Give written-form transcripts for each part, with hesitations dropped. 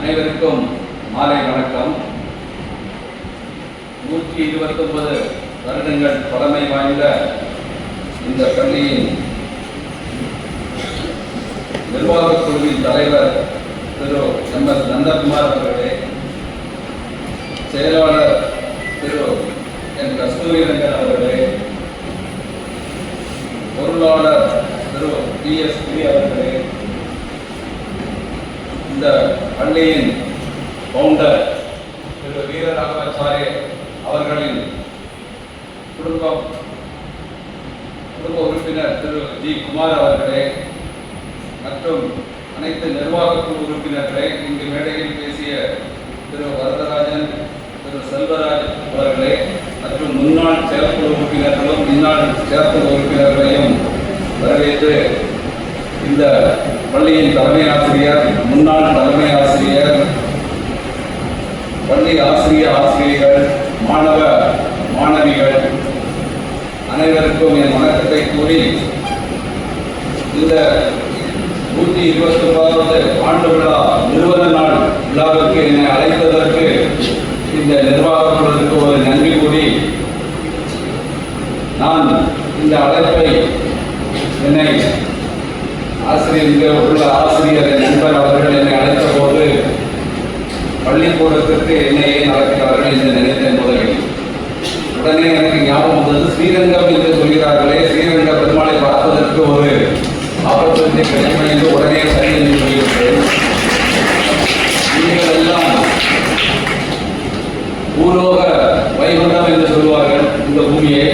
அனைவருக்கும் மாலை வணக்கம். 129 வருடங்கள் பழமை வாய்ந்த இந்த பள்ளியின் நிர்வாகக் குழுவின் தலைவர் திரு எம்.எஸ். நந்தகுமார் அவர்களே, செயலாளர் திரு என். கஸ்தூரிரங்கன் அவர்களே, பொருளாளர் திரு டி.எஸ். அவர்களே, இந்த பள்ளியின் பவுண்டர் திரு வீரராகவாச்சாரிய அவர்களின் குடும்ப உறுப்பினர் திரு ஜி. குமார் அவர்களே மற்றும் அனைத்து நிர்வாகக் குழு உறுப்பினர்களே, இங்கு மேடையில் பேசிய திரு வரதராஜன், திரு செல்வராஜ் அவர்களே மற்றும் முன்னாள் செயற்குழு உறுப்பினர்களும் முன்னாள் செயற்குழு உறுப்பினர்களையும் வரவேற்று, இந்த பள்ளியின் தலைமை ஆசிரியர், முன்னாள் தலைமை ஆசிரியர், பள்ளி ஆசிரியர்கள், மாணவ மாணவிகள் அனைவருக்கும் என் வணக்கத்தை கூறி, இந்த 129வது ஆண்டு விழா நிறுவன நாள் விழாவுக்கு என்னை அழைத்ததற்கு இந்த நிர்வாகக் குழுவுக்கு ஒரு நன்றி கூறி, நான் இந்த அழைப்பை என்னை ஆசிரியர் நண்பர் அவர்கள் என்னை அழைத்த போது பள்ளிக்கூடத்திற்கு என்னையே நடக்கிறார்கள் என்று நினைத்தேன். முதலில் உடனே எனக்கு ஞாபகம் வந்தது, ஸ்ரீரங்கம் என்று சொல்கிறார்களே, ஸ்ரீரங்க பெருமாளை பார்ப்பதற்கு ஒரு ஆப்பர்ச்சுனிட்டி கிடைக்கும் என்று உடனே சரி என்று சொல்லிவிட்டேன். நீங்கள் எல்லாம் பூலோக வைகுண்டம் என்று சொல்வார்கள் இந்த பூமியை.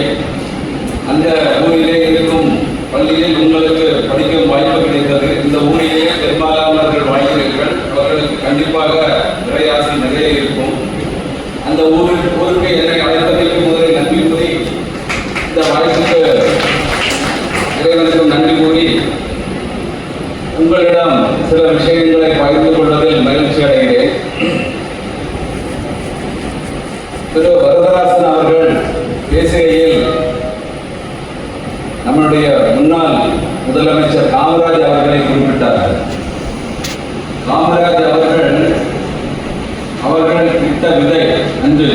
அந்த ஊரிலே இருக்கும் பள்ளியில் உங்களுக்கு படிக்கும் வாய்ப்பு கிடைத்தது. இந்த ஊரிலேயே பெரும்பாலானவர்கள் வாழ்கிறீர்கள். அவர்களுக்கு கண்டிப்பாக நிறையாசி நிறைய இருக்கும். அந்த ஊருக்கு என்னை அழைப்பதற்கு முதலில் நன்றி கூறி, இந்த வாய்ப்புக்கு இறைவனுக்கும் நன்றி கூறி, உங்களிடம் சில விஷயங்களை பகிர்ந்து கொள்வதில் மகிழ்ச்சி அடைகிறேன். திரு வரதராசன் அவர்கள் பேசுகையில் நம்முடைய முன்னாள் முதலமைச்சர் காமராஜ் அவர்களை குறிப்பிட்டார்கள். காமராஜ் அவர்கள் இட்ட விதை அன்று,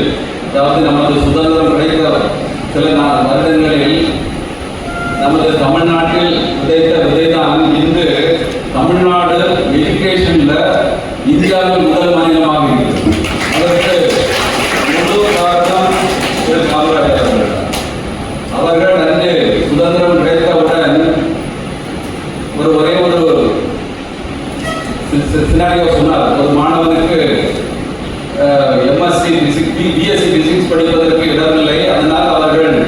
அதாவது நமது சுதந்திரம் கிடைத்த சில வருடங்களில் நமது தமிழ்நாட்டில் விதைத்த விதைதான் இன்று தமிழ்நாடு எஜுகேஷன்ல இந்தியாவில் முதல் மாநிலமாக இருக்கிறது. அதற்கு முழு காரணம் திரு காமராஜ் அவர்கள் அன்று சுதந்திரம் கிடைத்தவுடன் ஒரே ஒரு சினாரியோ சொன்னார். ஒரு மாணவனுக்கு எம்எஸ்சி பிஎஸ்சி பிசிக்ஸ் படிப்பதற்கு இடமில்லை. அதனால் அவர்கள்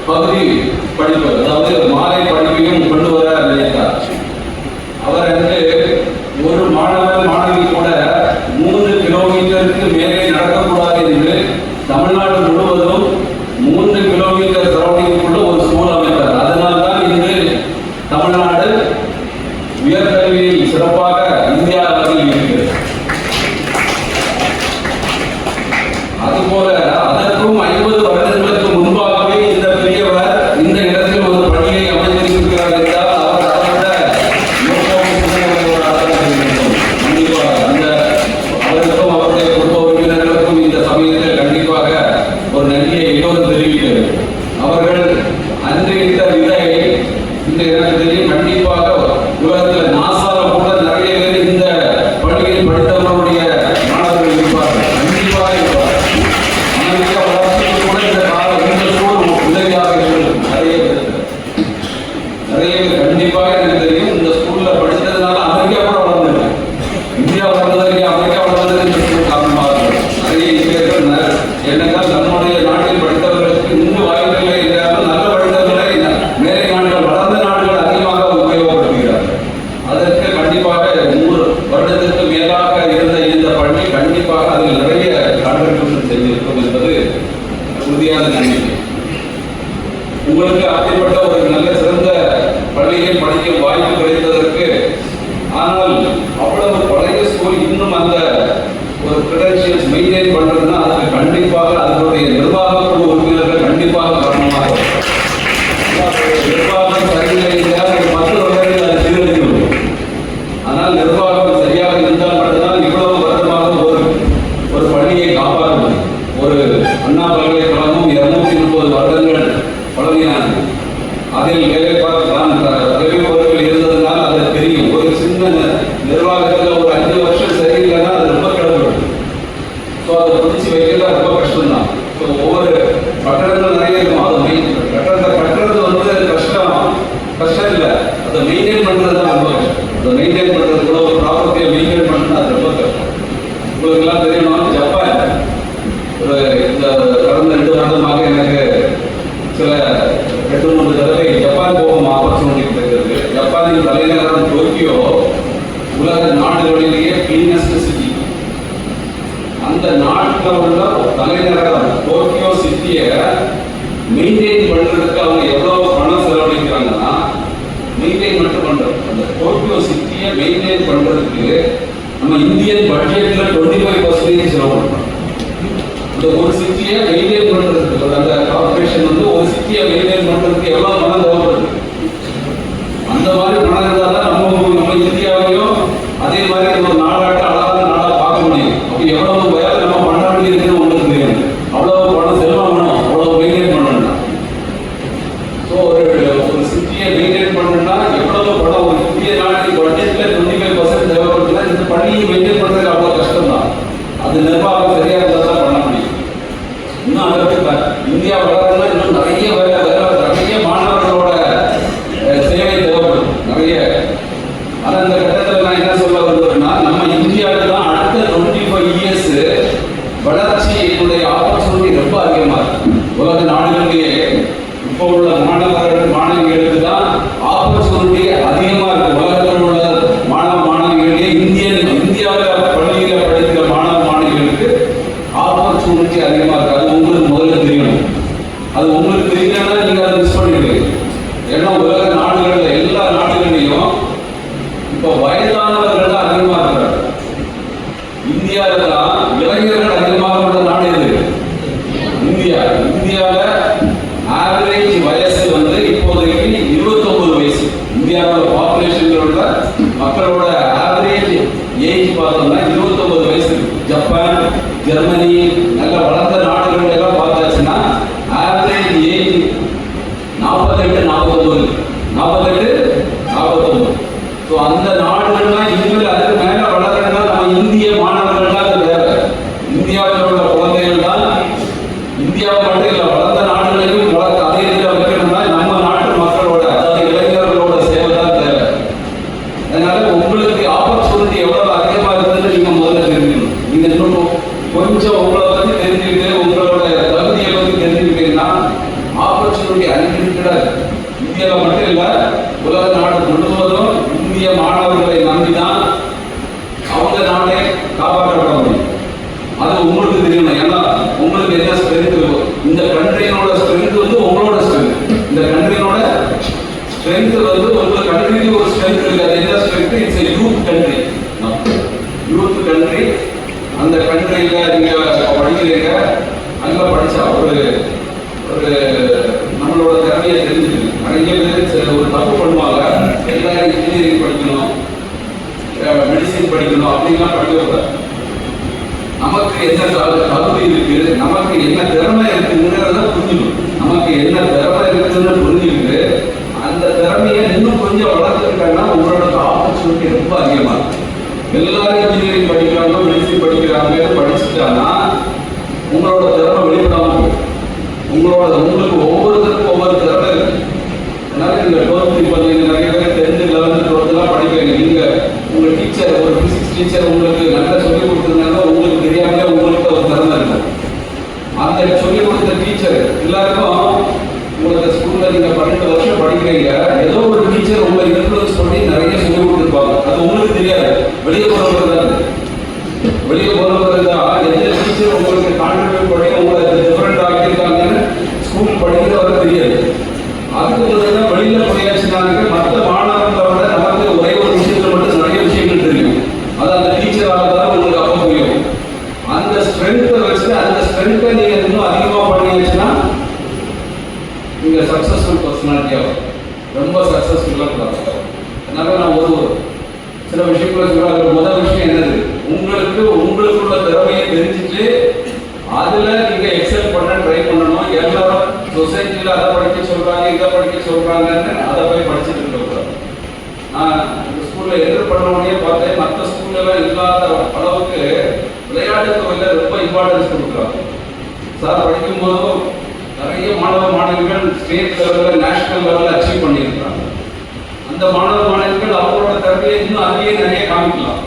பகுதி படிப்பு, அதாவது மாலை படிப்பையும் கொண்டு வர நினைத்தார். அவர் அன்று ஒரு மாணவன் மாணவி கூட 3 கிலோமீட்டருக்கு மேலே நடக்கக்கூடாது என்று தமிழ்நாடு முழுவதும் 3 கிலோமீட்டர் சரௌண்டிங்குள்ள ஒரு ஸ்கூல் அமைத்தார். அதனால்தான் இன்று தமிழ்நாடு உயர்கல்வியில் சிறப்பாக இந்தியா அளவில் இருக்கிறது. அதுபோல அதற்கும் 50 வருடங்களுக்கு முன்பாகவே இந்த பெரியவர் இந்த இடத்தில் ஒரு பள்ளியை அமைத்திருக்கிறார் என்றால் அவர் அவரோட கண்டிப்பாக அவருக்கும் அவருடைய குடும்ப உறுப்பினர்களுக்கும் இந்த சமயத்தில் கண்டிப்பாக ஒரு நன்றியை எல்லோரும் தெரிவிக்கிறது. அவர்கள் அன்று இந்த விதை இந்த எனக்கு தெரியும், கண்டிப்பாக உலகத்தில் நாசால கூட நிறைய பேர் இந்த பள்ளியில் படித்தவர்களுடைய மாணவர்கள் இருப்பார்கள், கண்டிப்பாக இருப்பார்கள். அமெரிக்கா வளர்ச்சிக்கு கூட இந்த ஸ்கூல் உதவியாக இருக்கும். நிறைய பேர் கண்டிப்பாக எனக்கு தெரியும், இந்த ஸ்கூல்ல படித்ததுனால அமெரிக்கா கூட வளர்ந்தது. இந்தியா வளர்ந்ததற்கு அமெரிக்கா வளர்ந்ததற்கு இந்த ஸ்கூல் காரணமாக இருக்கும். நிறைய இந்தியர்கள் என்னென்றால் நம்முடைய நாட்டில் படித்தவர்களுக்கு இன்னும் வாய்ப்புகளை இல்லாமல் நல்ல படித்தவர்களை மேலை நாடுகள், வளர்ந்த நாடுகள் அதிகமாக உபயோகப்படுத்துகிறார்கள். அதற்கு கண்டிப்பாக 100 வருடத்திற்கு மேலாக இருந்த இந்த பள்ளி கண்டிப்பாக அதில் நிறைய கான்ட்ரிபியூஷன் செய்திருக்கும் என்பது உறுதியான நம்பிக்கை. உங்களுக்கு அப்படிப்பட்ட ஒரு நல்ல சிறந்த பள்ளியில் படிக்கும் வாய்ப்பு கிடைத்ததற்கு, ஆனால் அவ்வளவு பழைய ஸ்கூல் இன்னும் அந்த ஒரு கிரெடென்ஷியல்ஸ் மெயின்டைன் பண்றதுன்னா அதுக்கு கண்டிப்பாக அதனுடைய நிர்வாக குழு உறுப்பினர்கள் கண்டிப்பாக காரணமாக நிர்வாகம் சரியில்லை என்றால் 10 வருடங்கள் அது சீரழிந்துள்ளது. ஆனால் நிர்வாகம் சரியாக இருந்தால் மட்டும்தான் சில 2-3 தடவை ஜப்பான் போகும் ஆப்பர்ச்சுனிட்டி கிடைக்கிறது. ஜப்பானின் தலைநகரம் டோக்கியோ உலக நாடுகளிலேயே கிளீனஸ்ட் சிட்டி. அந்த நாட்டில் உள்ள தலைநகரம் டோக்கியோ சிட்டியை மெயின்டைன் பண்றதுக்கு அவங்க எவ்வளவு பணம் செலவழிக்கிறாங்கன்னா, மெயின்டைன் மட்டும் பண்றது, அந்த டோக்கியோ சிட்டியை மெயின்டைன் பண்றதுக்கு நம்ம இந்தியன் பட்ஜெட்ல 25% செலவு பண்றோம். அந்த ஒரு சிட்டியை மெயின்டைன் பண்றதுக்கு அந்த கார்பரேஷன் வந்து ஒரு சிட்டியை மெயின்டைன் பண்றதுக்கு எவ்வளவு பணம் தேவைப்படுது. அந்த மாதிரி பணம் இருந்தால் தான் நம்ம இந்தியாவையும் அதே மாதிரி ஒரு நாடாட்ட அழகான நாடா பார்க்க முடியும். அப்போ எவ்வளவு வேலை நம்ம பண்ண வேண்டியிருக்குன்னு உங்களுக்கு தெரியும். அவ்வளவு பணம் செலவு பண்ணணும், அவ்வளவு மெயின்டைன் பண்ணணும்னா. ஸோ ஒரு சிட்டியை மெயின்டைன் பண்ணணும்னா எவ்வளவு பணம் ஒரு இந்திய நாட்டின் பட்ஜெட்ல 25% தேவைப்படுதுன்னா இந்த பள்ளியை மெயின்டைன் பண்றது அவ்வளோ கஷ்டம் தான். அது நிர்வாகம் சரியா இருந்தால் தான் பண்ண முடியும். இன்னும் அதற்கு இந்தியா வளரணும்னா இன்னும் நிறைய நிறைய மாணவர்களோட சேவை தேவைப்படும் நிறைய. ஆனால் இந்த கட்டத்தில் நான் என்ன சொல்ல வருவேன்னா, நம்ம இந்தியாவில் தான் அடுத்த 25 இயர்ஸ் வளர்ச்சியினுடைய ஆப்பர்ச்சுனிட்டி ரொம்ப அதிகமாக இருக்கு. உலக நாடுகளிலேயே இப்போ உள்ள மாணவிகளுக்கு தான் ஆப்பர்ச்சுனிட்டி அதிகமாக இருக்கு. உலகத்தில் உள்ள மாணவிகளிலேயே இந்தியாவில் பள்ளியில் படிக்கிற மாணவிகளுக்கு ஆப்பர்ச்சுனிட்டி அதிகமாக இருக்கு. அது உங்களுக்கு முதல்ல தெரியணும். அது உங்களுக்கு தெரியலன்னா நீங்க அதை மிஸ் பண்ணிடுவீங்க. ஏன்னா உலக நாடுகளில் எல்லா நாடுகளிலையும் இப்போ வயதானவர்கள் தான் அதிகமாக இருக்கிறாங்க. இந்தியாவில் தான் இளைஞர்கள் அதிகமாக உள்ள நாடு எது? இந்தியாவில் ஆவரேஜ் வயசு வந்து இப்போதைக்கு 29 வயசு. இந்தியாவில் பாப்புலேஷன்ல உள்ள மக்களோட ஆவரேஜ் ஏஜ் பார்த்தோம்னா 29 வயசு. ஜப்பான், ஜெர்மனி நல்ல வளர்ந்த நாடுகள் எல்லாம் பார்த்தாச்சுன்னா ஆவரேஜ் ஏஜ் 48-49. ஸோ அந்த நாடுகள்லாம் இனிமேல் அதுக்கு மேல வளரணும்னா நம்ம இந்திய மாணவர்கள் தான் அது தேவை. இந்தியாவில் உள்ள குழந்தைகள் தான் இந்தியாவை மட்டும் இல்லை வளர்ந்த நாடுகளையும் வளர்க்க அதே இதில் வைக்கணும்னா நம்ம நாட்டு மக்களோட அதாவது இளைஞர்களோட சேவை தான் தேவை. அதனால உங்களுக்கு ஆப்பர்ச்சுனிட்டி எவ்வளவு அதிகமாக இருக்குதுன்னு நீங்க முதல்ல தெரிஞ்சுக்கணும். நீங்க இன்னும் கொஞ்சம் உங்களை பத்தி தெரிஞ்சுக்கிட்டு உங்களோட தகுதியை பத்தி தெரிஞ்சுக்கிட்டீங்கன்னா ஆப்பர்ச்சுனிட்டி அன்லிமிட்டடா இந்தியாவில் மட்டும் இல்லை உலக நாடு முழுவதும் இந்திய மாணவர்களை நம்பிதான் அவங்க நாட்டை காப்பாற்றப்பட முடியும். அது உங்களுக்கு தெரியணும். ஏன்னா உங்களுக்கு என்ன ஸ்ட்ரென்த் இருக்கும். இந்த கண்ட்ரியினோட ஸ்ட்ரென்த் வந்து உங்களோட ஸ்ட்ரென்த். இந்த கண்ட்ரியினோட ஸ்ட்ரென்த் வந்து உங்க கண்ட்ரிக்கு ஒரு ஸ்ட்ரென்த் இருக்கு. அது என்ன strength? It's a youth country. Youth country. அந்த கண்ட்ரியில நீங்க படிக்கிறீங்க. அங்க படிச்சா ஒரு நம்மளோட திறமையை தெரிஞ்சுக்கணும். நிறைய பேர் ஒரு தப்பு பண்ணுவாங்க. எல்லாரும் இன்ஜினியரிங் படிக்கணும், மெடிசின் படிக்கணும் அப்படின்லாம் படிக்கக்கூடாது. நமக்கு என்ன தகுதி இருக்கு, நமக்கு என்ன திறமை இருக்குங்கிறத புரிஞ்சுக்கணும். நமக்கு என்ன திறமை இருக்குன்னு புரிஞ்சுக்கிட்டு அந்த திறமையை இன்னும் கொஞ்சம் வளர்த்துக்கிட்டாங்கன்னா உங்களோட ஆப்பர்ச்சுனிட்டி ரொம்ப அதிகமாக இருக்கும். எல்லாரும் இன்ஜினியரிங் படிக்கிறாங்க, மெடிசின் படிக்கிறாங்க, படிச்சுட்டாங்கன்னா உங்களோட திறமை வெளிப்படாமல் உங்களுக்கு ஒவ்வொருத்தருக்கும் ஒவ்வொரு திறமை இருக்கு. அதனால நீங்க 12th இப்போ நீங்க நிறைய பேர் 10th 11th 12th படிக்கிறீங்க. நீங்க உங்க டீச்சர் ஒரு பிசிக்ஸ் டீச்சர் உங்களுக்கு நல்லா சொல்லிக் கொடுத்துருந்தாங்க, உங்களுக்கு தெரியாமலே உங்களுக்கு ஒரு திறமை இருக்கும். அந்த சொல்லிக் கொடுத்த டீச்சர் எல்லாருக்கும் உங்களுக்கு ஸ்கூல்ல நீங்க 12 வருஷம் படிக்கிறீங்க, ஏதோ ஒரு டீச்சர் உங்களை இன்ஃப்ளூயன்ஸ் பண்ணி நிறைய சொல்லிக் கொடுத்துருப்பாங்க. அது உங்களுக்கு தெரியாது. வெளியே போறவங்க வெளியே போறவங்க தான் எந்த டீச்சர் உங்களுக்கு கான்ட்ரிபியூட் பண்ணி உங்களை டிஃபரெண்ட் ஆகியிருக்காங்கன்னு ஸ்கூல் படிக்கிறவரை தெரியாது. அதுக்கு வெளியில போயாச்சுனாங்க மற்ற மாணவர்களோட நமக்கு ஒரே ஒரு விஷயத்துல மட்டும் நிறைய விஷயங்கள் தெரியும். அது அந்த டீச்சரால தான் உங்களுக்கு அப்போ புரியும். அந்த ஸ்ட்ரென்த்தை வச்சு அந்த ஸ்ட்ரென்த்தை நீங்க இன்னும் அதிகமா பண்ணியாச்சுன்னா நீங்க சக்சஸ்ஃபுல் பர்சனாலிட்டியா ரொம்ப சக்சஸ்ஃபுல்லா இருப்பாங்க. அதனால நான் ஒரு சில விஷயங்களை சொல்றாங்க. முதல் விஷயம் என்னது? உங்களுக்குள்ள திறமையை தெரிஞ்சுட்டு அதுல நீங்க எக்ஸல் பண்ண ட்ரை பண்ணணும். எல்லாரும் சொசைட்டில அதை படிக்க சொல்றாங்க, இதை படிக்க சொல்றாங்கன்னு அதை போய் படிச்சுட்டு இருக்கக்கூடாது. நான் ஸ்கூல்ல எதிர் பண்ண உடனே பார்த்தேன், மற்ற ஸ்கூல்ல எல்லாம் இல்லாத அளவுக்கு விளையாட்டு துறையில ரொம்ப இம்பார்ட்டன்ஸ் கொடுக்குறாங்க. சார் படிக்கும் போதும் நிறைய மாணவிகள் ஸ்டேட் லெவலில் நேஷனல் லெவலில் அச்சீவ் பண்ணியிருக்கிறாங்க. அந்த மாணவிகள் அவங்களோட திறமையை இன்னும் அதிக நிறைய காமிக்கலாம்.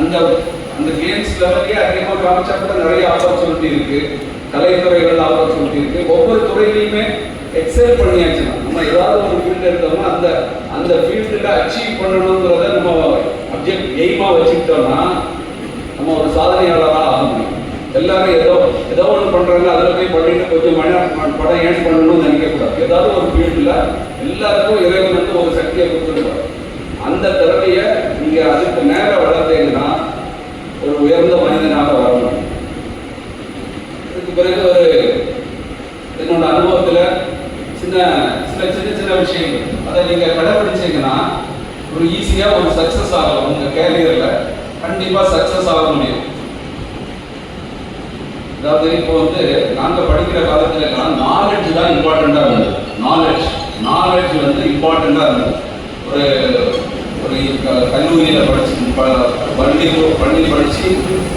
அந்த கேம்ஸ் லெவலே அதிகமாக காமிச்சா கூட நிறைய ஆப்பர்ச்சுனிட்டி இருக்கு. கலைத்துறைகள் ஆப்பர்ச்சுனிட்டி இருக்கு. ஒவ்வொரு துறையிலையுமே எக்ஸல் பண்ணியாச்சுன்னா நம்ம ஏதாவது ஒரு ஃபீல்டு எடுத்தோம்னா அந்த ஃபீல்டில் அச்சீவ் பண்ணணுங்கிறத நம்ம எய்மாக வச்சுக்கிட்டோம்னா நம்ம ஒரு சாதனையாளராக ஆக முடியும். எல்லாரும் ஏதோ ஒன்று பண்ணுறாங்க, அதில் போய் பண்ணிட்டு கொஞ்சம் படம் ஏன் பண்ணணும்னு நினைக்கக்கூடாது. ஏதாவது ஒரு ஃபீல்டில் எல்லாருக்கும் இறைவன் வந்து ஒரு சக்தியை கொடுத்துருக்காரு. அந்த திறமையை நீங்கள் அதுக்கு மேலே வளர்த்தீங்கன்னா ஒரு உயர்ந்த மனிதனாக வர முடியும். இதுக்கு பிறகு என்னோட அனுபவத்தில் சின்ன விஷயங்கள் அதை நீங்கள் கடைபிடிச்சீங்கன்னா ஒரு ஈஸியாக ஒரு சக்ஸஸ் ஆகலாம். உங்கள் கேரியரில் கண்டிப்பாக சக்ஸஸ் ஆக முடியும். அதாவது இப்போ நாங்கள் படிக்கிற காலத்துல நாலேஜ் தான் இம்பார்ட்டண்ட்டாக இருந்தது. நாலேஜ் இம்பார்ட்டண்ட்டாக இருந்தது. ஒரு கல்லூரியில் பள்ளி படித்து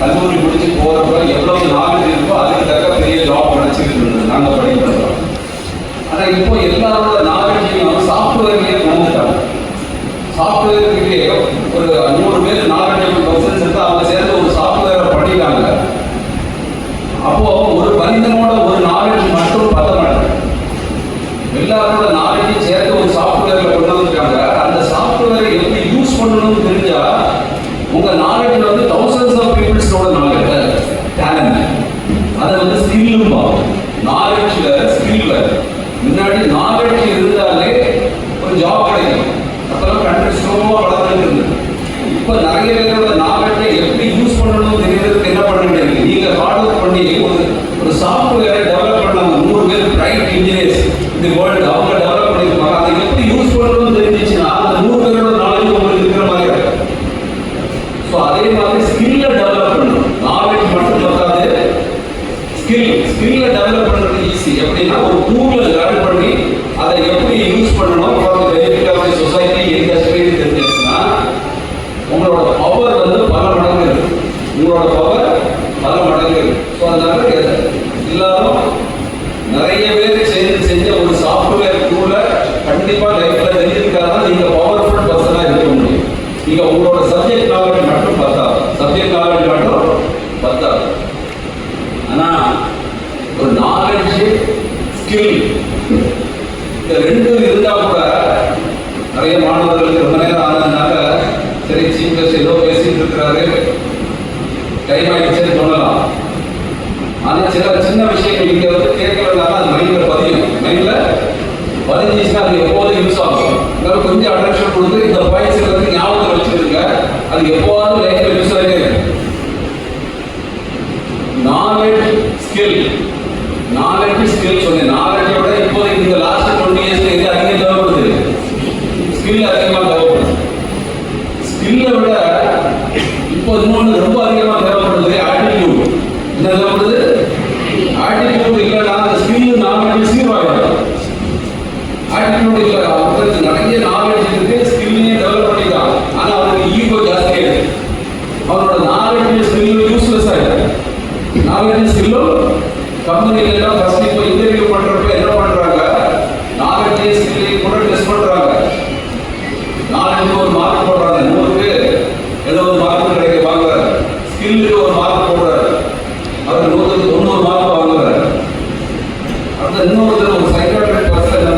கல்லூரி முடிச்சு போகிறப்ப எவ்வளவு நாலேஜ் இருக்கோ அதுக்கு தக்க பெரிய ஜாப் கிடைச்சிட்டு இருந்தது நாங்கள் படிக்கிறோம். ஆனால் இப்போ எல்லாரோட நாலேஜையும் சாஃப்ட்வேர்லேயே வந்துட்டாங்க. சாஃப்ட்வேர்லேயே ஒரு 100 பேர் நாலேஜபிள் பர்சன்ஸ் இருந்தால் அவங்க சேர்ந்து ஒரு சாஃப்ட்வேரை படிக்கிறாங்க. அப்போ ஒரு மனிதனோட ஒரு நாலேஜ் மட்டும் பத்த மாட்டாங்க. எல்லாரோட நாலேஜையும் சேர்த்து ஒரு சாஃப்ட்வேர்ல கொண்டு வந்துருக்காங்க. அந்த சாஃப்ட்வேரை எப்படி யூஸ் பண்ணணும்னு தெரிஞ்சா உங்க நாலேஜ் thousands ஆஃப் பீப்புள்ஸோட நாலேஜ் டேலண்ட் அதை ஸ்கில்லும் நாலேஜ்ல ஸ்கில் முன்னாடி நாலேஜ் இருந்தாலே ஒரு ஜாப் கிடைக்கும். அப்பெல்லாம் கண்ட்ரி ஸ்லோவா வளர்ந்துட்டு இருந்தது. இப்போ நிறைய பேரோட நாலேஜை எப்படி யூஸ் பண்ணணும்னு தெரியறதுக்கு என்ன பண்ணிட்டு இருக்கு. நீங்க ஹார்ட் ஒர்க் பண்ணி ஒரு சாஃப்ட்வேரை டெவலப் பண்ணாங்க. 100 பேர் பிரைட் இன்ஜினியர்ஸ் இந்த வேர்ல்டு அவங்க டெவலப் பண்ணிருப்பாங்க. அதை எப்படி யூஸ் பண்ணணும்னு தெரிஞ்சிச்சுன்னா அந்த 100 பேரோட நாலேஜ் உங்களுக்கு இருக்கிற மாதிரி இருக்கும். ஸோ அதே மாதிரி ஸ்கில்ல டெவலப் பண்ணணும். நாலேஜ் மட்டும் பத்தாது, ஸ்கில்ல டெவலப் பண்றது ஈஸி. எப்படின்னா ஒரு டூல்ல லேர்ன் பண்ணி அதை எப்படி யூஸ் பண்ணணும் for the benefit of the society industry தெரிஞ்சிச்சுன்னா உங்களோட பவர் பல மடங்கு இருக்கு. உங்களோட பவர் பல மடங்கு இருக்கு. ஸோ அதனால எல்லாரும் நிறைய பேர் சேர்ந்து செஞ்ச ஒரு சாஃப்ட்வேர் டூலை கண்டிப்பாக லைஃப்ல தெரிஞ்சுக்கிட்டாதான் நீங்க பவர்ஃபுல் பர்சனாக இருக்க முடியும். நீங்க உங்களோட சப்ஜெக்ட் நாலேஜ் மட்டும் பத்தாது. ஆனா ஒரு நாலேஜ் ஸ்கில் இந்த ரெண்டும் இருந்தா கூட நிறைய மாணவர்களுக்கு ரொம்ப நேரம் ஆனதுனால சரி சீஃப் கெஸ்ட் ஏதோ பேசிட்டு இருக்கிறாரு டைம் ஆயிடுச்சுன்னு சொல்லலாம். ஆனா சின்ன விஷயங்கள் இங்க கேட்கறதுனால அது மைண்ட்ல பதிஞ்சிச்சுன்னா அது எப்போதும் யூஸ் ஆகும். அதனால கொஞ்சம் அட்டென்ஷன் கொடுத்து இந்த பாயிண்ட்ஸ் ஞாபகத்தில் வச்சிருக்க. அது எப்போவாவது லைஃப்ல யூஸ் ஆகிட்டே இருக்கு. நாலேஜ் ஸ்கில் சொன்னேன். நாலேஜோட இப்போ இந்த லாஸ்ட் 20 இயர்ஸ்ல இது அதிகம் தேவைப்படுது. ஸ்கில் அதிகமாக தேவைப்படுது. ஸ்கில்லை விட இப்போ இன்னொன்று ரொம்ப அதிகமாக தேவைப்படுது ஆட்டிடியூட். என்ன தேவைப்படுது? ஆட்டிடியூட் இல்லைன்னா அந்த ஸ்கில் நாலேஜ் சீரோ ஆகிடும். ஆட்டிடியூட் இல்லை, அவங்களுக்கு நிறைய நாலேஜ் இருக்கு, ஸ்கில்லையும் டெவலப் பண்ணிக்கலாம். ஆனால் அவருக்கு ஈகோ ஜாஸ்தி ஆயிடுது. அவரோட நாலேஜ் ஸ்கில் யூஸ்லெஸ் ஆகிடும். நாலேஜ் ஸ்கில்லும் கம்பெனில ஃபர்ஸ்ட் இப்போ இன்டர்வியூ பண்றப்ப என்ன பண்றாங்க, நாலேஜ் ஸ்கில்லையும் கூட டெஸ்ட் பண்றாங்க. நாலேஜ் ஒரு மார்க் போடுறாங்க. 100க்கு 70 மார்க் கிடைக்க வாங்குறாரு. ஸ்கில்லுக்கு ஒரு மார்க் போடுறாரு. அவர் 100க்கு 90 மார்க் வாங்குறாரு. அந்த இன்னொருத்தர் ஒரு சைக்காட்ரிக் பர்சன்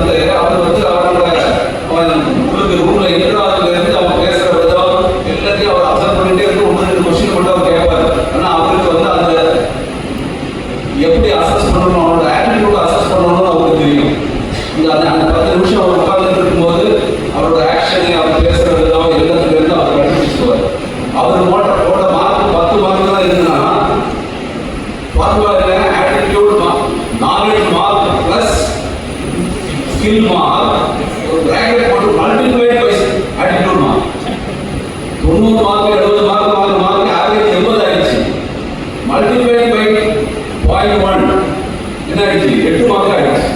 அவரோட உங்களுக்கு ரூம்ல எதிராக இருந்து அவங்க பேசுற விதம் எல்லாத்தையும் அவர் அப்சர்வ் பண்ணிட்டே இருந்து 1-2 கொஸ்டின் மட்டும் அவர் கேட்பாரு. ஆனா அவருக்கு அந்த எப்படி அசஸ் பண்ணணும், அவரோட ஆட்டிடியூட் அசஸ் பண்ணணும்னு அவருக்கு தெரியும். அந்த 10 நிமிஷம் அவர் உட்கார்ந்துட்டு இருக்கும்போது அவரோட ஆக்ஷனை அவர் பேசுற விதம் எல்லாத்துல இருந்து அவர் கண்டுபிடிச்சுவார். அவர் போட்ட மார்க் 10 மார்க் தான் இருக்குன்னா ஃபார்முலா என்ன? Attitude knowledge mark plus skill mark ஒரு பிராக்கெட் போட்டு multiplied by attitude mark. 90 mark 70 mark average 80 ஆயிடுச்சு. மல்டிப்ளைட் பை 0.1 என்ன ஆயிடுச்சு? 8 மார்க் ஆயிடுச்சு.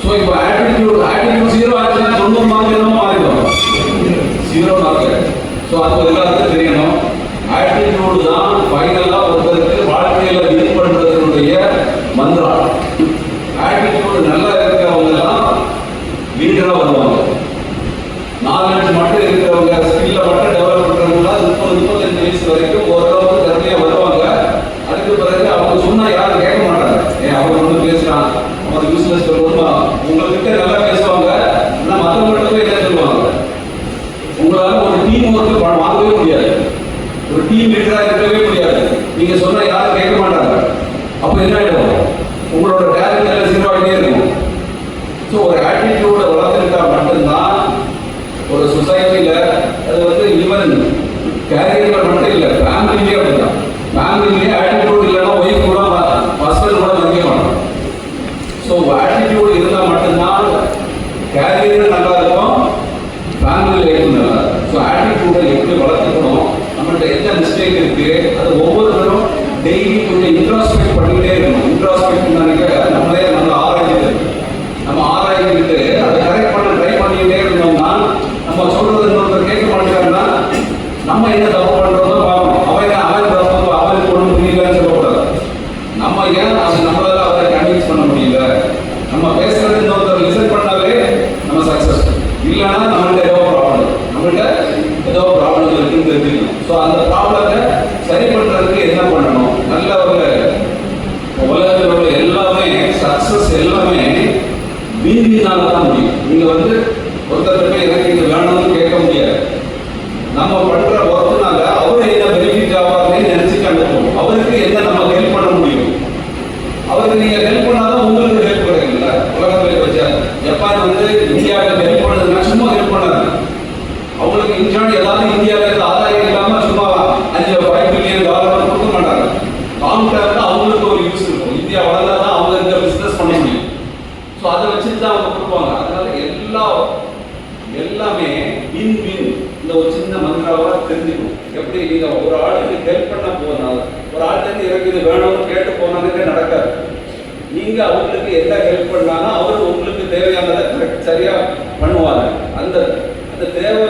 ஸோ இப்போ ஆட்டிடியூட் 0 ஆச்சுன்னா 90 மார்க் என்ன மாறிடும்? 0 மார்க். ஸோ அது எல்லாருக்கும் தெரியணும். ஆட்டிடியூட் தான் ஃபைனலா ஒருத்தருக்கு வாழ்க்கையில வின் பண்றதுடைய மந்திரம். ஆட்டிடியூட் நல்லா இருக்கிறவங்க எல்லாம் லீடரா வருவாங்க. நாலேஜ் மட்டும் இருக்கிறவங்க, ஸ்கில்ல மட்டும் டெவலப் பண்றவங்க 30-35 வயசு வரைக்கும் ஓரளவுக்கு திறமையா வருவாங்க. அதுக்கு பிறகு அவங்க சொன்னா யாரும் கேட்க மாட்டாங்க. ஸோ ஆட்டிடியூட் இருந்தால் மட்டும்தான் கேரியரும் நல்லா இருக்கும், ஃபேமிலி லைஃப்பும் நல்லா இருக்கும். ஸோ ஆட்டிடியூடை எப்படி வளர்த்துக்கணும், நம்மள்ட்ட என்ன மிஸ்டேக் இருக்கு, அது ஒவ்வொருத்தரும் டெய்லி கொஞ்சம் இன்ட்ராஸ்பெக்ட் பண்ணிக்கிட்டே இருக்கணும். இன்ட்ராஸ்பெக்ட் நம்மளே நம்ம ஆராய்ச்சிட்டு நம்ம ஆராய்ச்சிட்டு அதை கரெக்ட் பண்ண ட்ரை பண்ணிக்கிட்டே இருந்தோம்னா, நம்ம சொல்றது இன்னொருத்தர் கேட்க மாட்டேங்கிறாங்கன்னா நம்ம என்ன தப்பு பண்றதோ பார்க்கணும். அவன் தப்பு அவனுக்கு ஒன்றும் புரியலன்னு சொல்லக்கூடாது. நம்ம ஏன் அது நம்மளால அவரை கன்வின்ஸ் பண்ண முடியல, நம்ம பேசுறது இன்னொருத்தர் லிசன் பண்ணாலே நம்ம சக்சஸ். இல்லைன்னா நம்மள்ட்ட ஏதோ ப்ராப்ளம் இருக்குன்னு தெரிஞ்சுக்கணும். ஸோ அந்த ப்ராப்ளத்தை சரி பண்றதுக்கு என்ன பண்ணணும், நல்ல ஒரு உலகத்தில் உள்ள எல்லாமே சக்சஸ் எல்லாமே வீதினால தான் முடியும். நீங்க ஒருத்தர் போய் எனக்கு இது வேணும்னு கேட்க முடியாது. நம்ம பண்ற ஒர்க்குனால அவரு என்ன பெனிஃபிட் ஆவாருன்னு நினைச்சுட்டு அனுப்புவோம். அவருக்கு என்ன நம்ம ஹெல்ப் பண்ண முடியும், அவருக்கு நீங்க ஹெல்ப் பண்ணாதான் உங்களுக்கு ஹெல்ப் கிடைக்குல்ல. உலகத்தில் வச்சா ஜப்பான் இந்தியாவுக்கு ஹெல்ப் பண்ணதுன்னா சும்மா ஹெல்ப் பண்ணாது. அவங்களுக்கு இன்சார்ஜ் ஏதாவது இந்தியாவில் இருந்து ஆதாயம் இல்லாம சும்மா $5 பில்லியன் கொடுக்க மாட்டாங்க. லாங் டேர்ம்ல அவங்களுக்கு ஒரு யூஸ் இருக்கும். இந்தியா வளர்ந்தாதான் அவங்க இந்த பிசினஸ் பண்ண முடியும். ஸோ அதை வச்சுட்டு தான் அவங்க கொடுப்பாங்க. அதனால எல்லாமே வின் வின் இந்த ஒரு சின்ன மந்திராவா தெரிஞ்சுக்கணும். எப்படி நீங்க ஒரு ஆளுக்கு ஹெல்ப் பண்ண போனால், ஒரு ஆள்கிட்ட எனக்கு இது வேணும்னு கேட்டு போனாலே நடக்காது. நீங்க அவங்களுக்கு என்ன ஹெல்ப் பண்ணாலும் அவர் உங்களுக்கு தேவையானதை சரியா பண்ணுவாங்க. அந்த தேவை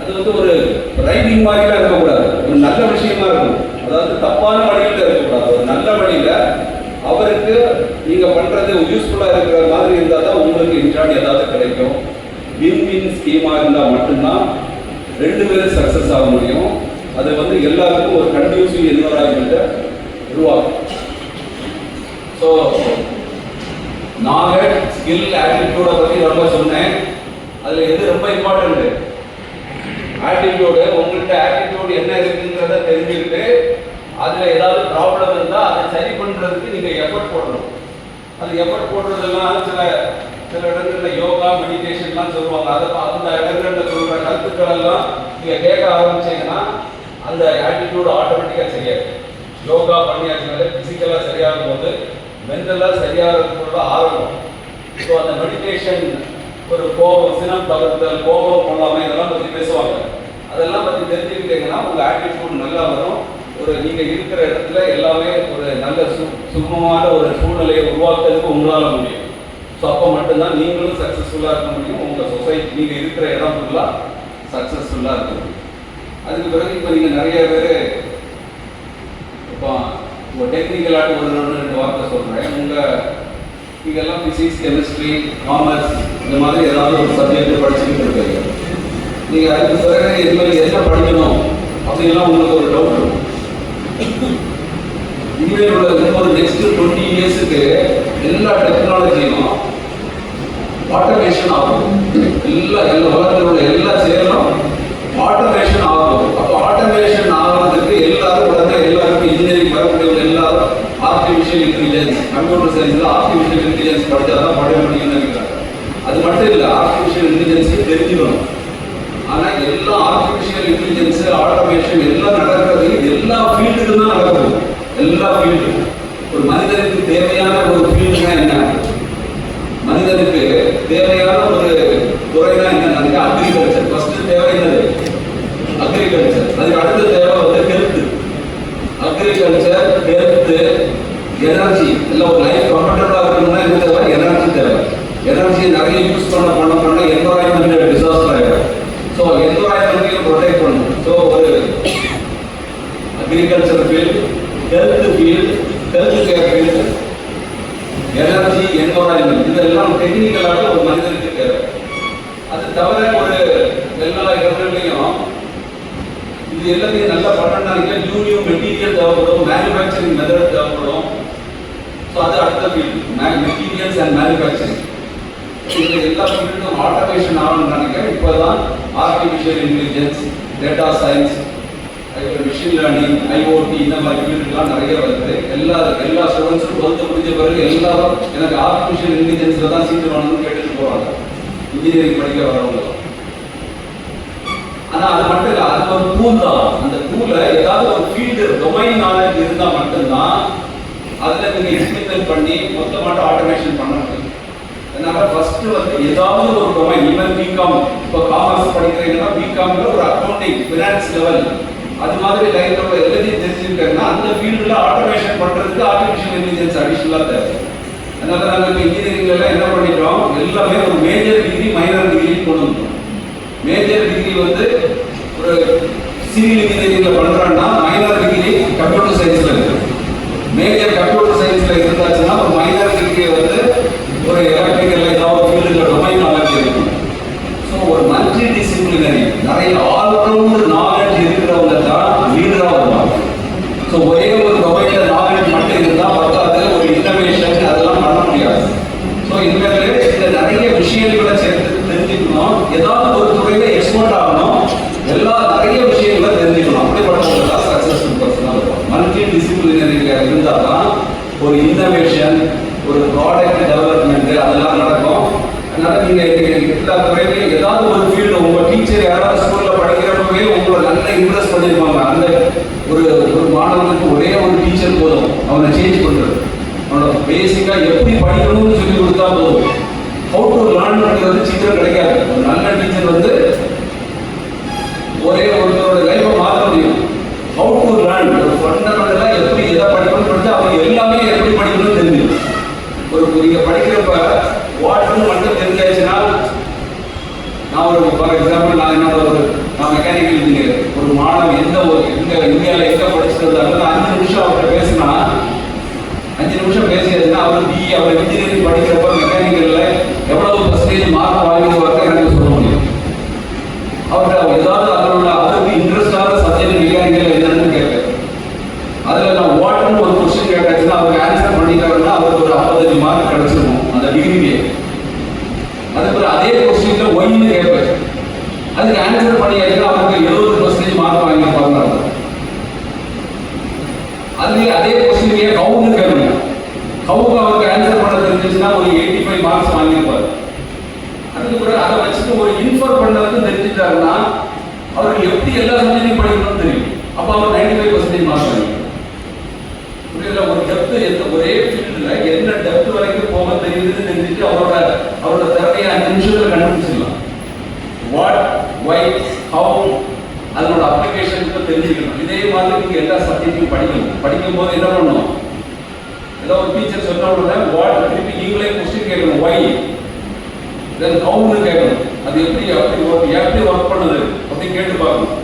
அது ஒரு ரைடிங் மாதிரிலாம் இருக்கக்கூடாது, ஒரு நல்ல விஷயமா இருக்கும். அதாவது தப்பான வழியில் இருக்கக்கூடாது, ஒரு நல்ல வழியில அவருக்கு நீங்க பண்றது யூஸ்ஃபுல்லா இருக்கிற மாதிரி இருந்தால் தான் உங்களுக்கு இன்சார்ஜ் ஏதாவது கிடைக்கும். வின் வின் ஸ்கீமா இருந்தால் மட்டும்தான் ரெண்டு பேரும் சக்சஸ் ஆக முடியும். அது எல்லாருக்கும் ஒரு கண்டினியூசிவ் என்வரான்மெண்ட்டை உருவாக்கும். ஸோ நாலேஜ் ஸ்கில் ஆட்டிடியூடை பற்றி ரொம்ப சொன்னேன். அதில் எது ரொம்ப இம்பார்ட்டன்ட், ஆட்டிடியூடு. உங்கள்கிட்ட ஆட்டிடியூடு என்ன இருக்குங்கிறத தெரிஞ்சுக்கிட்டு அதில் ஏதாவது ப்ராப்ளம் இருந்தால் அதை சரி பண்ணுறதுக்கு நீங்கள் எஃபர்ட் போடணும். அது எஃபர்ட் போடுறதெல்லாம் சில இடங்களில் யோகா மெடிடேஷன்லாம் சொல்லுவாங்க. அந்த இடங்களில் சொல்கிற கருத்துக்கள் எல்லாம் நீங்கள் கேட்க ஆரம்பிச்சிங்கன்னா அந்த ஆட்டிடியூடு ஆட்டோமேட்டிக்காக சரியாது. யோகா பண்ணியாச்சுனாலே ஃபிசிக்கலாக சரியாகும் போது மென்டலாக சரியாகிறதுக்குள்ள ஆரம்பம். ஸோ அந்த மெடிடேஷன், ஒரு கோபம், சினம் தவிர்த்தல், கோபம் கொள்ளாமல் இதெல்லாம் பற்றி பேசுவாங்க. அதெல்லாம் பற்றி தெரிஞ்சுக்கிட்டீங்கன்னா உங்கள் ஆட்டிடியூட் நல்லா வரும். நீங்கள் இருக்கிற இடத்துல எல்லாமே ஒரு நல்ல சுகமமான ஒரு சூழ்நிலையை உருவாக்குறதுக்கு உங்களால் முடியும். ஸோ அப்போ மட்டும்தான் நீங்களும் சக்ஸஸ்ஃபுல்லாக இருக்க முடியும். உங்கள் சொசைட்டி நீங்கள் இருக்கிற இடம் ஃபுல்லாக சக்ஸஸ்ஃபுல்லாக இருக்க முடியும். அதுக்கு பிறகு இப்போ நீங்கள் நிறைய பேர் இப்போ டெக்னிக்கலாக ஒரு 2 வார்த்தை சொல்கிறேன். நீங்கள்லாம் ஃபிசிக்ஸ், கெமிஸ்ட்ரி, காமர்ஸ் இந்த மாதிரி ஏதாவது ஒரு சப்ஜெக்ட் படிச்சுக்கிட்டு இருப்பீங்க. நீங்கள் அதுக்கு பிறகு இதுமாதிரி என்ன படிக்கணும் அப்படின்லாம் உங்களுக்கு ஒரு டவுட் இருக்கும். இனிமேல் உள்ள ஒரு நெக்ஸ்ட் 20 இயர்ஸுக்கு எல்லா டெக்னாலஜியும் ஆட்டோமேஷன் ஆகும். எல்லா உலகத்தில் உள்ள எல்லா செயலும் ஆட்டோமேஷன் ஆகும். அப்போ ஆட்டோமேஷன் ஆகிறதுக்கு எல்லாருக்கும் இன்ஜினியரிங் வரக்கூடிய எல்லாரும் ஆர்டிஃபிஷியல் இன்டெலிஜென்ஸ், கம்ப்யூட்டர் சயின்ஸில் ஆர்டிஃபிஷியல் இன்டெலிஜென்ஸ் படித்தாதான் படிக்க முடியும்னு நினைக்கிறாங்க. அது மட்டும் இல்லை, ஆர்டிஃபிஷியல் இன்டெலிஜென்ஸுக்கு தெரிஞ்சுக்கணும். ஆனால் எல்லா ஆர்டிஃபிஷியல் இன்டெலிஜென்ஸு, ஆட்டோமேஷன் எல்லாம் நடக்கிறது எல்லா ஃபீல்டுக்கு தான் நடக்குது. எல்லா ஃபீல்டு ஒரு மனிதனுக்கு தேவையான ஒரு ஃபீல்டுனா என்ன, மனிதனுக்கு தேவையான ஒரு துறைனா என்ன, அக்ரிகல்ச்சர். ஃபர்ஸ்ட் தேவை என்னது? அக்ரிகல்ச்சர். அதுக்கு அடுத்த தேவை ஹெல்த். அக்ரிகல்ச்சர், ஹெல்த், எனர்ஜி எல்லாம் ஒரு லைஃப் கம்ஃபர்டபுளாக இருக்கணும்னா என்ன தேவை? எனர்ஜி தேவை. எனர்ஜியை நிறைய யூஸ் பண்ண என்வரான்மெண்ட் டிசாஸ்டர் ஆகிடும். ஸோ என்வரான்மெண்ட்டையும் ப்ரொடெக்ட் பண்ணணும். ஸோ ஒரு agriculture field, health field, health care field, energy, environment, இதெல்லாம் டெக்னிக்கலாக ஒரு மனிதனுக்கு தேவை. அது தவிர ஒரு எல்லா இடங்கள்லையும் இது எல்லாத்தையும் நல்லா பண்ணணும்னா நியூ மெட்டீரியல் தேவைப்படும், மேனுஃபேக்சரிங் மெத்தட் தேவைப்படும். ஸோ அது அடுத்த ஃபீல்டு, மெட்டீரியல்ஸ் அண்ட் மேனுஃபேக்சரிங். இந்த எல்லா ஃபீல்டும் ஆட்டோமேஷன் ஆகணும்னு நினைக்கிறேன். இப்போ தான் artificial intelligence, data science, machine learning, IoT இந்த மாதிரி ஃபீல்டுலாம் நிறைய வருது. எல்லா ஸ்டூடெண்ட்ஸும் 12th முடிஞ்ச பிறகு எல்லாரும் எனக்கு ஆர்டிஃபிஷியல் இன்டெலிஜென்ஸில் தான் சீட்டு வேணும்னு கேட்டுட்டு போகிறாங்க, இன்ஜினியரிங் படிக்க வரவங்க. ஆனால் அது மட்டும் இல்லை, அது ஒரு டூல் தான். அந்த டூலை ஏதாவது ஒரு ஃபீல்டு டொமைன் நாலேஜ் இருந்தால் மட்டும்தான் அதில் நீங்கள் இன்ஸ்ட்ரக்ட் பண்ணி மொத்தமாக ஆட்டோமேஷன் பண்ண முடியும். அதனால ஃபர்ஸ்ட் வந்து ஏதாவது ஒரு டொமைன், ஈவன் பிகாம், இப்போ காமர்ஸ் படிக்கிறீங்கன்னா பிகாம்ல ஒரு அக்கௌண்டிங், ஃபினான்ஸ் லெவல், அது மாதிரி லைன்ல எல்லாத்தையும் தெரிஞ்சுக்கிட்டேன்னா அந்த ஃபீல்டில் ஆட்டோமேஷன் பண்ணுறதுக்கு ஆர்டிஃபிஷியல் இன்டெலிஜென்ஸ் அடிஷனலாக தேவை. அதனால நாங்கள் இப்போ இன்ஜினியரிங்லாம் என்ன பண்ணிட்டோம், எல்லாமே ஒரு மேஜர் டிகிரி மைனர் டிகிரி கொண்டு வந்துட்டோம். மேஜர் டிகிரி வந்து ஒரு சிவில் இன்ஜினியரிங்ல பண்ணுறோன்னா மைனர் டிகிரி கம்ப்யூட்டர் சயின்ஸில் இருக்கு. மேஜர் கம்ப்யூட்டர் சயின்ஸில் இருந்தாச்சுன்னா ஒரு மைனர் டிகிரி வந்து ஒரு எலக்ட்ரிக்கல் ஏதாவது ஃபீல்டில் டொமைன் நாலேஜ் இருக்கும். ஸோ ஒரு மல்டி டிசிப்ளினரி நிறைய ஆல்ரவுண்ட் நாலேஜ் இருக்கிறவங்க தான் லீடராக வருவாங்க. ஸோ ஒரே ஒரு டொமைனில் நாலேஜ் மட்டும் இருந்தால் பத்தாது, ஒரு இன்னோவேஷன் அதெல்லாம் பண்ண முடியாது. ஸோ இனிமேல் இந்த நிறைய விஷயங்களை சேர்த்து தெரிஞ்சுக்கணும். ஏதாவது ஒரு துறையில் எக்ஸ்போர்ட் ஆகணும், நிறைய விஷயங்களை தெரிஞ்சுக்கணும். அப்படிப்பட்டவங்க தான் சக்ஸஸ்ஃபுல் பர்சனாக இருக்கும். மல்டி டிசிப்ளினரியில் இருந்தால் தான் ஒரு இன்னோவேஷன், ஒரு ப்ராடக்ட் டெவலப்மெண்ட் அதெல்லாம் நடக்கும். அதனால நீங்க எல்லா துறையிலையும் ஏதாவது ஒரு ஃபீல்டு, உங்க டீச்சர் யாராவது ஸ்கூல்ல படிக்கிறப்பவே உங்களை நல்லா இம்ப்ரெஸ் பண்ணிருப்பாங்க. அந்த ஒரு மாணவனுக்கு ஒரே ஒரு டீச்சர் போதும் அவனை சேஞ்ச் பண்றது. அவனோட பேசிக்கா எப்படி படிக்கணும்னு சொல்லி கொடுத்தா போதும். ஹவு டு லேர்ன் பண்றது சீக்கிரம் கிடைக்காது. ஒரு நல்ல டீச்சர் வந்து ஒரே ஒருத்தரோட லைஃபை மாற்ற முடியும். ஹவு டு லேர்ன், ஒரு ஃபண்டமெண்டலா எப்படி எதை படிக்கணும்னு படிச்சா அவங்க எல்லாமே எப்படி படிக்கணும்னு தெரிஞ்சிடும். நீங்க படிக்கிறப்ப வாட்னு மட்டும் தெரிஞ்சாச்சுன்னா, நான் ஒரு ஃபார் எக்ஸாம்பிள் நான் மெக்கானிக்கல் இன்ஜினியர், ஒரு மாணவன் இந்தியாவில் எங்க படிச்சுட்டு வந்தாலும் 5 நிமிஷம் அவர்கிட்ட பேசினா 5 நிமிஷம் பேசியாச்சுன்னா அவர் பிஇ அவர் இன்ஜினியரிங் படிக்கிறப்ப மெக்கானிக்கல்ல எவ்வளவு பர்சன்டேஜ் மார்க் வாங்கிடுவாங்க எனக்கு சொல்ல முடியும். அவர்கிட்ட ஏதாவது அவருக்கு இன்ட்ரெஸ்டான சப்ஜெக்ட் மெக்கானிக்கல் என்னன்னு கேட்பேன். அதில் நான் வாட்னு ஒரு கொஸ்டின் கேட்டாச்சுன்னா அவருக்கு ஆன்சர் பண்ணிட்டாருன்னா அவருக்கு ஒரு 55 மார்க் கிடைச்சிருக்கும் அந்த டிகிரியே. அதுக்கப்புறம் அதே கொஸ்டின்ல ஒய்னு கேட்பேன், அதுக்கு ஆன்சர் பண்ணியாச்சுன்னா அவருக்கு 70% மார்க் வாங்கியிருப்பாங்க. அதுலேயே அதே கொஸ்டின்லேயே கவுன்னு கேட்கணும், கவுக்கு அவருக்கு ஆன்சர் பண்ண தெரிஞ்சிச்சுன்னா ஒரு 85 மார்க்ஸ் வாங்கியிருப்பார். அதுக்கப்புறம் அதை வச்சுட்டு ஒரு இன்ஃபர் பண்ணுறதுன்னு தெரிஞ்சுட்டாருன்னா அவருக்கு எப்படி எல்லா சப்ஜெக்டையும் படிக்கணும்னு தெரியும். அப்போ அவர் 95% மார்க் வாங்கியிருப்பார். ஒரு டெப்த், ஒரே ஃபீல்டுல என்ன டெப்த் வரைக்கும் போக தெரியுதுன்னு தெரிஞ்சுட்டு அவரோட திறமையை 5 நிமிஷத்துல கண்டுபிடிச்சிடலாம். வாட், வை, ஹவு, அதனோட அப்ளிகேஷன் தெரிஞ்சுக்கணும். இதே மாதிரி நீங்க எல்லா சப்ஜெக்டையும் படிக்கணும். படிக்கும் போது என்ன பண்ணணும், ஏதோ ஒரு டீச்சர் சொன்ன உடனே வாட் திருப்பி நீங்களே கொஸ்டின் கேட்கணும், வை, தென் ஹவுன்னு கேட்கணும். அது எப்படி ஒர்க் பண்ணுது அப்படி கேட்டு பார்க்கணும்.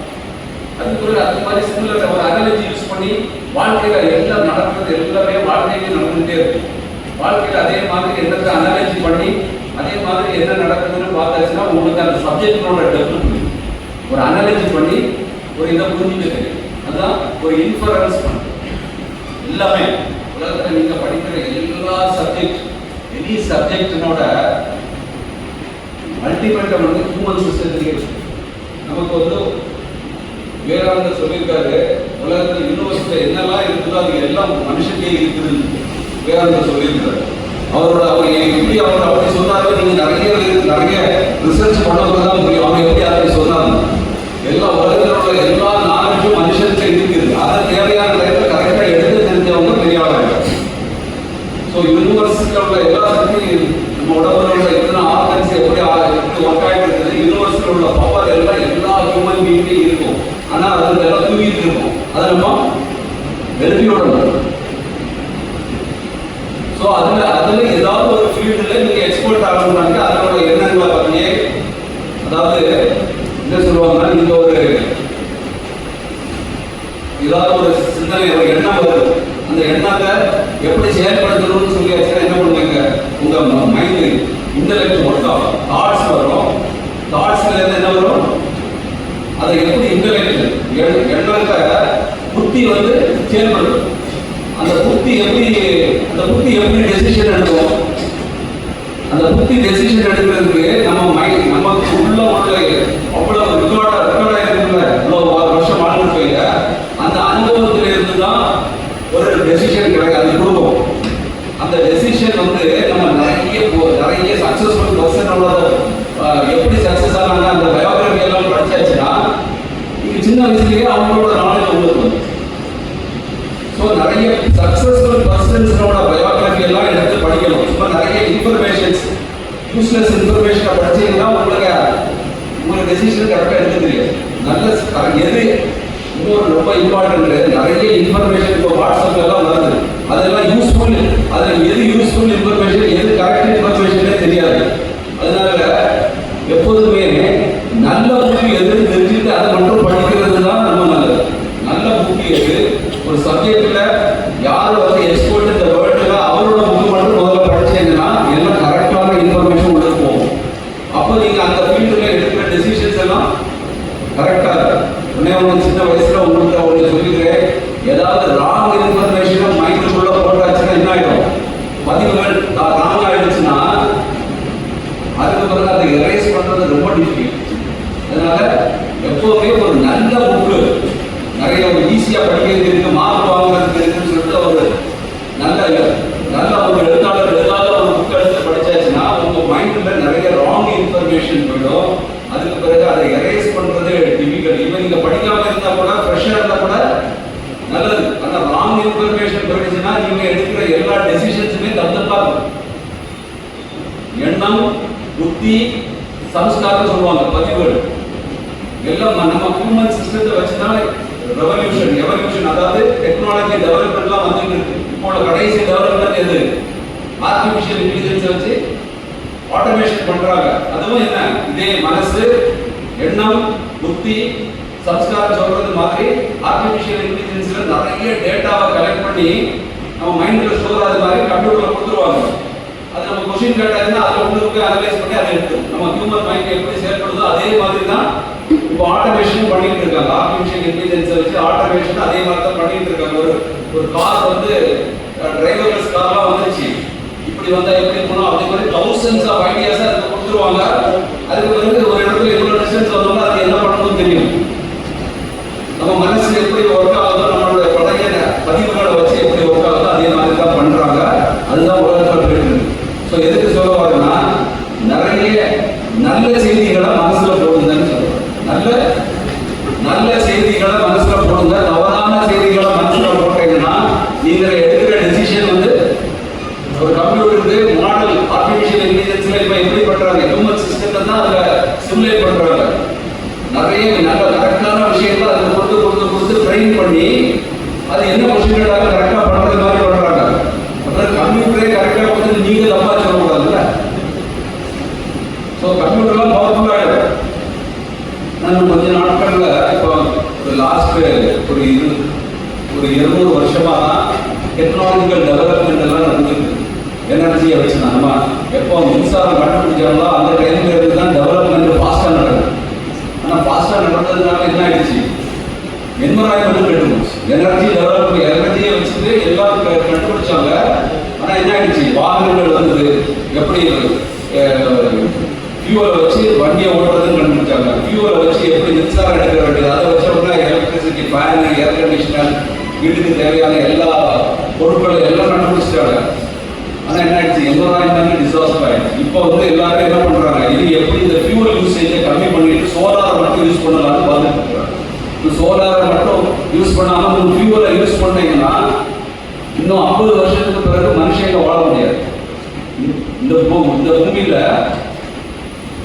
அதுக்கு அது மாதிரி சிமிலர் ஒரு அனாலஜி யூஸ் பண்ணி வாழ்க்கையில எல்லாம் நடக்கிறது எல்லாமே வாழ்க்கையில நடந்துகிட்டே இருக்கு. வாழ்க்கையில அதே மாதிரி என்னத்தை அனாலஜி பண்ணி அதே மாதிரி என்ன நடக்குதுன்னு பார்த்தாச்சுன்னா உங்களுக்கு அந்த சப்ஜெக்டோட டெப்த் ஒரு அனாலஜி பண்ணி ஒரு இதை புரிஞ்சுக்க தெரியும். அதுதான் ஒரு இன்ஃபரன்ஸ் பண்ணுறது. எல்லாமே உலகத்தில் நீங்க படிக்கிற எல்லா சப்ஜெக்ட், எனி சப்ஜெக்டினோட அல்டிமேட்டை வந்து ஹியூமன் சிஸ்டத்திலேயே நமக்கு வந்து வேதாந்தர் சொல்லியிருக்காரு, உலகத்தில் யூனிவர்சிட்டியில் என்னெல்லாம் இருக்குதோ அது எல்லாம் மனுஷனே இருக்குதுன்னு வேதாந்தர் சொல்லியிருக்காரு. அவர் எப்படி அவர் அப்படி சொன்னாரு, நீங்க நிறைய ரிசர்ச் பண்ணவங்க தான் முடியும். அவங்க எப்படி அப்படி சொன்னாங்க, எல்லா உலகத்தில் உள்ள எல்லா நாலேஜும் மனுஷனுக்கு இருக்குது. அதை தேவையான லைஃப்ல கரெக்டாக எடுத்து தெரிஞ்சவங்க பெரிய ஆளாக. ஸோ யூனிவர்சிட்டியில் உள்ள எல்லா சக்தியும் நம்ம உடம்புல உள்ள எத்தனை ஆர்கன்ஸ் எப்படி ஒர்க் ஆகிட்டு இருக்குது, யூனிவர்சிட்டியில் உள்ள பவர் எல்லாம் எல்லா ஹியூமன் பீயிங்லையும் இருக்கும். ஆனா அது எல்லாம் தூங்கிட்டு இருக்கும். அதை நம்ம எழுப்பி விடணும். ஸோ அதுல ஏதாவது ஒரு ஃபீல்டுல நீங்க எக்ஸ்போர்ட் ஆகணும்னாக்க அதனோட எண்ணங்களை பற்றியே, அதாவது என்ன சொல்லுவாங்கன்னா, நீங்க ஏதாவது ஒரு சிந்தனை, ஒரு எண்ணம் வருது, அந்த எண்ணத்தை எப்படி செயல்படுத்தணும்னு சொல்லியாச்சுன்னா என்ன பண்ணுவீங்க, உங்க மைண்ட் இன்டெலெக்ட் ஒர்க் ஆகும். தாட்ஸ் வரும். தாட்ஸ்ல இருந்து என்ன வரும், அதை எப்படி இன்டெலெக்ட் எண்ணத்தை புத்தி வந்து செயல்படுத்தும். அந்த புத்தி எப்படி டெசிஷன் எடுக்கும், அந்த புத்தி டெசிஷன் எடுக்கிறதுக்கு நமக்கு உள்ள அவ்வளவு ரெக்கார்டா இருக்குல்ல, இவ்வளவு வருஷம் வாழ்ந்துருப்பீங்க, அந்த அனுபவத்தில் இருந்து தான் ஒரு டெசிஷன் கிடைக்கும், அது கொடுக்கும். அந்த டெசிஷன் வந்து நம்ம நிறைய சக்சஸ்ஃபுல் பர்சனோட எப்படி சக்சஸ் ஆனாங்க அந்த பயோகிராஃபி எல்லாம் படிச்சாச்சுன்னா சின்ன வயசுலயே அவங்களோட நாலேஜ் உங்களுக்கு வந்து. ஸோ நிறைய சக்சஸ்ஃபுல் பர்சன்ஸ் இன்ஃபர்மேஷன்ஸ் யூஸ்லெஸ் இன்ஃபர்மேஷனை படிச்சீங்கன்னா உங்களுக்கு டெசிஷன் கரெக்டாக எடுக்க தெரியாது. நல்ல எது இன்னொரு ரொம்ப இம்பார்ட்டன்ட், நிறைய இன்ஃபர்மேஷன் இப்போ வாட்ஸ்அப்ல எல்லாம் வருது, அதெல்லாம் யூஸ்ஃபுல். அதில் எது யூஸ்ஃபுல் இன்ஃபர்மேஷன் எது கரெக்ட் இன்ஃபர்மேஷனே தெரியாது. அதனால எப்போதுமே நல்ல புக்கு எதுன்னு தெரிஞ்சுட்டு அதை மட்டும் படிக்கிறது தான் ரொம்ப நல்லது. நல்ல புக்கு எது, ஒரு சப்ஜெக்ட்ல யார் எக்ஸ்பர்ட் இந்த வேர்ல்டுல அவரோட புக்கு மட்டும் முதல்ல படிச்சீங்கன்னா எல்லாம் கரெக்டான இன்ஃபர்மேஷன் உள்ள போகும். அப்போ நீங்க அந்த ஃபீல்டுல எடுக்கிற டெசிஷன்ஸ் எல்லாம் கரெக்டா இருக்கும். ஒன்று சின்ன வயசுல உங்களுக்கு அவங்க சொல்லிக்கிறேன், ஏதாவது ராங் இன்ஃபர்மேஷனை மைண்டுக்குள்ள போட்டாச்சுன்னா என்ன ஆயிடும், பதிவுகள் ராங் ஆயிடுச்சுன்னா அதுக்கு பிறகு அதை எரேஸ் பண்றது ரொம்ப டிஃபிகல்ட். அதனால எப்பவுமே ஒரு நல்ல புக்கு, நிறைய ஒரு ஈஸியா படிக்கிறது இருக்கு, மார்க் வாங்குறதுக்கு இருக்குன்னு சொல்லிட்டு ஒரு நல்ல ஒரு எழுத்தாளர் ஏதாவது ஒரு புக் எடுத்து படிச்சாச்சுன்னா உங்க மைண்ட்ல நிறைய ராங் இன்ஃபர்மேஷன் போயிடும். அதுக்கு பிறகு அதை எரேஸ் பண்றது டிஃபிகல்ட். இப்போ நீங்க படிக்காம இருந்தா கூட ஃப்ரெஷ்ஷா இருந்தா கூட நல்லது. ஆனா ராங் இன்ஃபர்மேஷன் போயிடுச்சுன்னா நீங்க எடுக்கிற எல்லா டெசிஷன்ஸுமே தப்பா இருக்கும். எண்ணம், புத்தி, சம்ஸ்காரம் சொல்லுவாங்க, பதிவுகள் எல்லாம் நம்ம ஹியூமன் சிஸ்டத்தை வச்சுதான் எவல்யூஷன், அதாவது டெக்னாலஜி டெவலப்மெண்ட்லாம் வந்துட்டு இருக்கு. இப்போ கடைசி டெவலப்மெண்ட் எது, ஆர்டிஃபிஷியல் இன்டெலிஜென்ஸ் வச்சு ஆட்டோமேஷன் பண்றாங்க. அதுவும் என்ன, இதே மனசு, எண்ணம், புத்தி, சம்ஸ்காரம் சொல்றது மாதிரி ஆர்டிஃபிஷியல் இன்டெலிஜென்ஸ்ல நிறைய டேட்டாவை கலெக்ட் பண்ணி நம்ம மைண்ட்ல ஸ்டோர் ஆகுது மாதிரி கம்ப்யூட்டர்ல கொடுத்துருவாங்க. அது நம்ம கொஸ்டின் கேட்டாச்சுன்னா அதை உங்களுக்கு அனலைஸ் பண்ணி அதை எடுக்கும். நம்ம ஹியூமன் மைண்ட் எப்படி செயல்படுதோ அதே மாதிரி தான் இப்போ ஆட்டோமேஷன் பண்ணிட்டு இருக்காங்க. ஆர்டிஃபிஷியல் இன்டெலிஜென்ஸ் வச்சு ஆட்டோமேஷன் அதே மாதிரி தான் பண்ணிட்டு இருக்காங்க. ஒரு கார் டிரைவர்லெஸ் கார்லாம் வந்துருச்சு. இப்படி வந்தா எப்படி இருக்கணும், அதே மாதிரி தௌசண்ட்ஸ் ஆஃப் ஐடியாஸ் அதுக்கு கொடுத்துருவாங்க. அதுக்கு பிறகு ஒரு இடத்துல எவ்வளவு டிஸ்டன்ஸ் வந்தோம்னா அது என்ன பண்ணணும்னு தெரியும். நம்ம மனசு எப்படி ஒர்க் ஆகுதோ, நம்மளோட பழைய பதிவுகளை வச்சு எப்படி ஒர்க் ஆகுதோ அதே மாதிரி தான் பண்றாங்க. அதுதான் உலகத்தில் போயிட்டு இருக்கு. ஸோ எதுக்கு சொல்ல வரேன்னா, நிறைய நல்ல செய்திகளை மனசுல போடுங்கன்னு சொல்றேன். நல்ல செய்திகளை மனசுல போடுங்க. தவறான செய்திகளை மனசுல போட்டீங்கன்னா நீங்க எடுக்கிற டெசிஷன் ஒரு கம்ப்யூட்டருக்கு மாடல் ஆர்டிஃபிஷியல் இன்டெலிஜென்ஸ்ல இப்ப எப்படி பண்றாங்க, ஹியூமன் சிஸ்டத்தை தான் அதுல சிமுலேட் பண்றாங்க. நிறைய நல்ல கரெக்டான விஷயங்களை அதுக்கு கொடுத்து ட்ரெயின் பண்ணி அது என்ன கொஸ்டின் கரெக்டா பண்றது மாதிரி பண்றாங்க. அப்புறம் கம்ப்யூட்டரே கரெக்டா கொடுத்து நீங்க தப்பா சொல்லக்கூடாதுல்ல. ஸோ கம்ப்யூட்டர்லாம் பவர்ஃபுல் ஆயிடும். நான் கொஞ்ச நாட்கள்ல இப்போ லாஸ்ட் ஒரு 200 வருஷமா தான் டெக்னாலஜிக்கல் டெவலப்மெண்ட் எல்லாம் நடந்துருக்கு. எனர்ஜியை வச்சு நம்ம எப்போ மின்சாரம் கண்டுபிடிச்சாங்களோ அந்த டைம்ல இருந்து தான் டெவலப்மெண்ட் ஃபாஸ்டா நடக்குது. ஆனால் ஃபாஸ்டா நடந்ததுனால என்ன ஆயிடுச்சு, என்வரான்மெண்ட் கண்டுபிடிச்சு. எனர்ஜியை வச்சுட்டு எல்லாம் கண்டுபிடிச்சாங்க. ஆனால் என்ன ஆயிடுச்சு, வாகனங்கள் வந்தது, எப்படி ஃபியூவலை வச்சு வண்டியை ஓட்டுறதுன்னு கண்டுபிடிச்சாங்க. ஃபியூவலை வச்சு எப்படி மின்சாரம் எடுக்க வேண்டியது, அதை வச்சோம்னா எலக்ட்ரிசிட்டி, ஃபேனு, ஏர் கண்டிஷனர், வீட்டுக்கு தேவையான எல்லா பொருட்களும் எல்லாம் கண்டுபிடிச்சிட்டாங்க. ஆனால் என்ன ஆயிடுச்சு, என்வரான்மெண்ட் டிசாஸ்டர் ஆயிடுச்சு. இப்போ எல்லாரும் என்ன பண்றாங்க, இது எப்படி இந்த ஃபியூவல் யூசேஜை கம்மி பண்ணிட்டு சோலாரை மட்டும் யூஸ் பண்ணலாம்னு பார்த்துட்டு இருக்காங்க. சோலாரை மட்டும் யூஸ் பண்ணாம ஒரு ஃபியூவலை யூஸ் பண்ணீங்கன்னா இன்னும் 50 வருஷத்துக்கு பிறகு மனுஷங்க வாழ முடியாது. இந்த பூமியில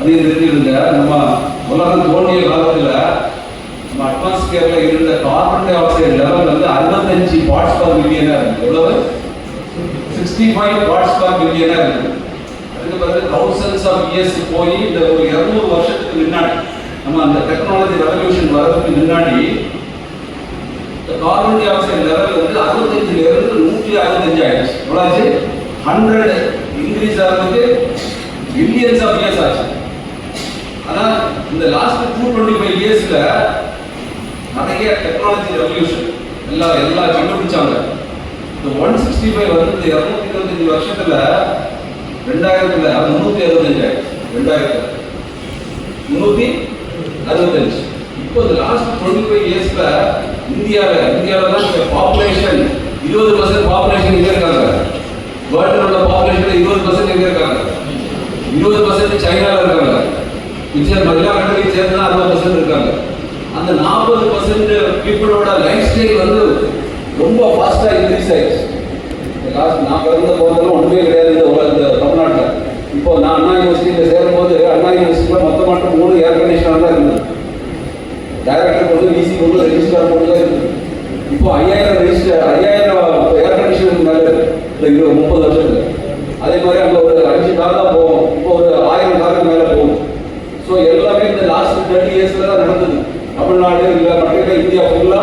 அது தெரிஞ்சிருந்த நம்ம உலகம் தோன்றிய காலத்துல நம்ம அட்மாஸ்பியர்ல இருந்த carbon di oxide level 65 parts per millionaire இருக்கு. எவ்வளவு? 65 பார்ட்ஸ் பர் மில்லியனா இருக்கு. அதுக்கு பிறகு thousands of years போய் இந்த ஒரு 200 வருஷத்துக்கு முன்னாடி நம்ம அந்த டெக்னாலஜி ரெவல்யூஷன் வரதுக்கு முன்னாடி கார்பன் டை ஆக்சைடு லெவல் 65ல இருந்து 165 ஆயிடுச்சு. எவ்வளவு? 100 இன்க்ரீஸ் ஆகிறதுக்கு மில்லியன்ஸ் ஆஃப் இயர்ஸ் ஆச்சு. ஆனா இந்த லாஸ்ட் 225 இயர்ஸ்ல நிறைய டெக்னாலஜி ரெவல்யூஷன் எல்லாம் கண்டுபிடிச்சாங்க. இந்த 165 வந்து 225 வருஷத்துல 2000ல 365 ஆயிடுச்சு. 365. இப்போ இந்த லாஸ்ட் 25 இயர்ஸ்ல இந்தியால தான் பாப்புலேஷன் 20% பாப்புலேஷன் இங்க இருக்காங்க. வேர்ல்டுல உள்ள பாப்புலேஷன்ல 20% எங்க இருக்காங்க? 20% சைனால இருக்காங்க. மிச்சம் எல்லா கண்ட்ரியும் சேர்ந்தா 60% இருக்காங்க. அந்த 40% பீப்புளோட லைஃப் ஸ்டைல் ரொம்ப ஃபாஸ்டா இன்க்ரீஸ் ஆயிடுச்சு. லாஸ்ட் நான் பிறந்த போதெல்லாம் ஒன்றுமே கிடையாது இந்த தமிழ்நாட்டில். லாஸ்ட் 30 இயர்ஸ்ல தான் நடந்தது. தமிழ்நாடு இல்லை மற்ற இந்தியா ஃபுல்லா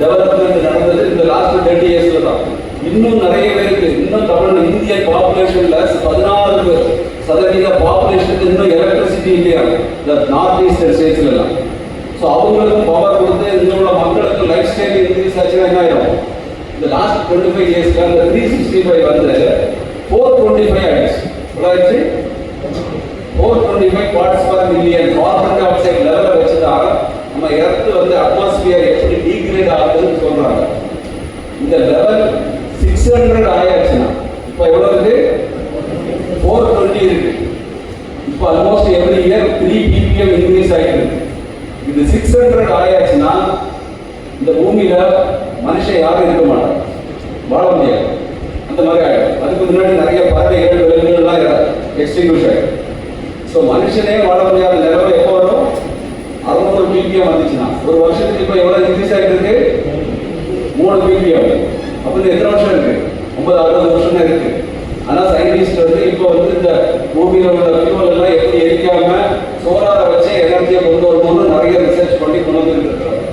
டெவலப்மெண்ட் நடந்தது இந்த லாஸ்ட் 30 இயர்ஸ்ல தான். இன்னும் நிறைய பேருக்கு இன்னும் இந்திய பாப்புலேஷன்ல 16% பாப்புலேஷனுக்கு இன்னும் எலக்ட்ரிசிட்டி இல்லையா இந்த நார்த் ஈஸ்டர்ன் ஸ்டேட்ஸ்ல எல்லாம். ஸோ அவங்களுக்கு பவர் கொடுத்து இங்க உள்ள மக்களுக்கு லைஃப் ஸ்டைல் இன்க்ரீஸ் ஆச்சுன்னா என்ன ஆயிடும்? இந்த லாஸ்ட் 25 இயர்ஸ்க்கு அந்த 365 வந்து 425 ஆயிடுச்சு. எவ்வளோ 425 parts per million carbon di oxide லெவலை வச்சுதான் நம்ம எர்த் வந்து அட்மாஸ்பியர் எப்படி டீக்ரேட் ஆகுதுன்னு சொல்றாங்க. இந்த லெவல் 600 ஆயாச்சுன்னா இப்போ எவ்வளோ இருக்கு? 420 இருக்கு. இப்போ almost every year 3 ppm increase ஆகிட்டு. இது 600 ஆயாச்சுன்னா இந்த பூமியில மனுஷன் யாரும் இருக்க மாட்டான், வாழ முடியாது. அந்த மாதிரி ஆயிடும். அதுக்கு முன்னாடி நிறைய பறவைகள் விலங்குகள்லாம் எக்ஸ்டிங்யூஷ் ஆகிடும். ஸோ மனுஷனே வாழ முடியாத நிலைமை எப்போ வரும்? 600 ppm வந்துச்சுன்னா ஒரு வருஷத்துக்கு இப்போ எவ்வளோ இன்க்ரீஸ் ஆகிட்டு இருக்கு? 3 ppm. அப்போ எத்தனை வருஷம் இருக்கு? 50-60 வருஷம் தான் இருக்கு. ஆனால் சயின்டிஸ்ட் வந்து இப்போ வந்து இந்த பூமியில் உள்ள ஃபியூவல் எல்லாம் எப்படி எரிக்காம சோலாரை வச்சு எனர்ஜியை கொண்டு வரணும்னு நிறைய ரிசர்ச் பண்ணி கொண்டு வந்துட்டு இருக்காங்க.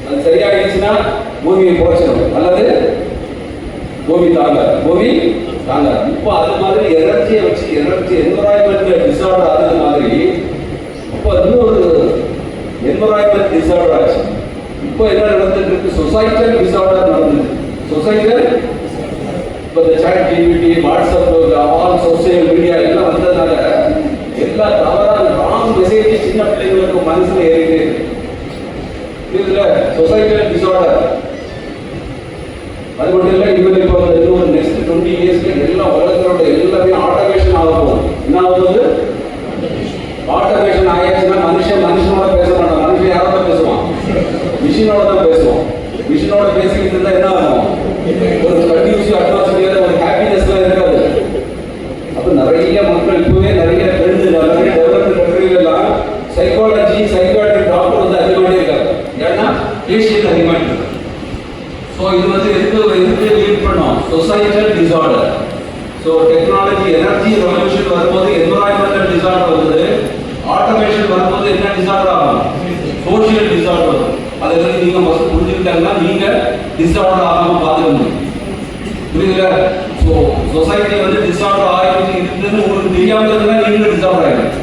அது சரியாயிடுச்சுன்னா பூமியை குறைச்சிடும் அல்லது பூமி தாங்க. இப்போ அது மாதிரி எனர்ஜியை வச்சு எனர்ஜி என்வரான்மெண்ட் டிசார்டர் ஆனது மாதிரி இப்போ இன்னொரு என்வரான்மெண்ட் டிசார்டர் ஆச்சு. இப்போ என்ன நடந்துட்டு இருக்கு? சொசைட்டல் டிசார்டர் நடந்தது. சொசைட்டல் இப்போ இந்த chat GPT, WhatsApp, all social media எல்லாம் வந்ததுனால எல்லா தவறான ராங் மெசேஜ் சின்ன பிள்ளைங்களுக்கு மனசுல ஏறிட்டு இதுல சொசைட்டல் டிசார்டர். அது மட்டும் இல்லை, இவங்க இப்போ ஒரு நெக்ஸ்ட் 20 இயர்ஸ்ல எல்லாம் உலகத்தோட எல்லாமே ஆட்டோமேஷன் ஆக போகும். என்ன ஆகுது? ஆட்டோமேஷன் ஆயாச்சுன்னா மனுஷனோட பேச மாட்டான். மனுஷன் யாரோட பேசுவான்? மிஷினோட தான் பேசுவோம். மிஷினோட பேசிக்கிட்டு இருந்தா என்ன ஆகும்? ஒரு கண்டினியூஸ் அட்மாஸ்பியர், ஒரு ஹாப்பினஸ்லாம் இருக்காது. அப்போ நிறைய மக்கள் இப்பவே நிறைய டெவலப்டு கண்ட்ரிலாம் சைக்காட்ரிக் டாக்டர் வந்து அதிகமாகவே இருக்காங்க. ஏன்னா பேஷண்ட் அதிகமாக இருக்கு. ஸோ இது வந்து எதுக்கு லீட் பண்ணோம்? Societal disorder. So technology energy revolution வரும்போது என்வரான்மெண்டல் டிசார்டர் வருது. ஆட்டோமேஷன் வரும்போது என்ன டிசார்டர் ஆகும்? சோஷியல் டிசார்டர் வரும். அதை வந்து நீங்க ஃபர்ஸ்ட் புரிஞ்சுக்கிட்டாங்கன்னா நீங்க டிசார்டர் ஆகாம பார்த்துக்கணும். புரியுதுல? ஸோ சொசைட்டி வந்து டிசார்டர் ஆகிட்டு இருக்குன்னு உங்களுக்கு தெரியாம இருந்தா நீங்களும் டிசார்டர் ஆகிடும்.